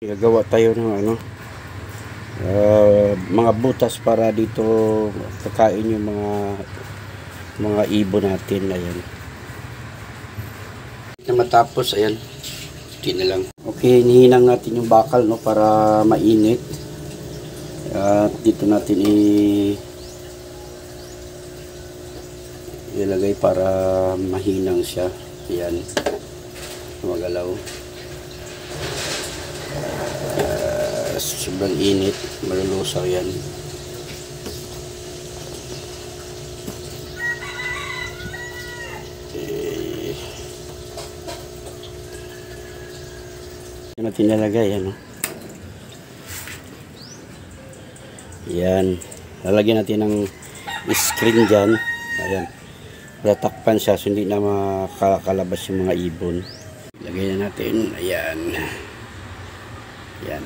Gagawa tayo ng mga butas para dito kakain yung mga ibon natin. Ayan. Na matapos, ayan. Hindi na lang. Okay, hinihinang natin yung bakal, no, para mainit. At dito natin ilagay para mahinang siya. Ayan. Magalaw. Sobrang init, malulusaw yan. Okay. Yan natin nalagay, ano. Yan. Lalagyan natin ng screen dyan. Ayan. Tatakpan siya so hindi na makakalabas yung mga ibon. Lagay na natin. Ayan. Yan.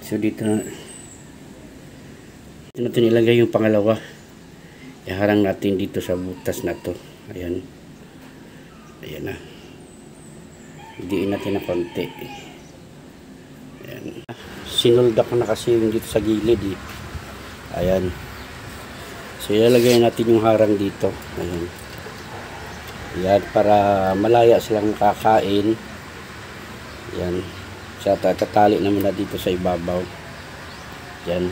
So dito natin ilagay yung pangalawa. Iharang natin dito sa butas na to. Ayan. Ayan na. Hidiin natin na konti. Ayan. Sinuldak na kasi yung dito sa gilid eh. Ayan. So ilalagay natin yung harang dito. Ayan. Ayan, para malaya silang kakain. Ayan. Sa tatali naman na dito sa ibabaw. Ayan.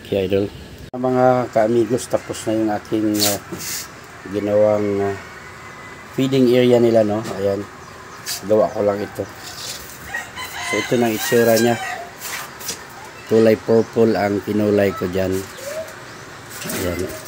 Okay, idol. Mga ka-amigos, tapos na yung aking ginawang feeding area nila, no. Ayan. Gawa ko lang ito. So ito na itsura niya. Kulay purple ang pinulay ko dyan. Ayan.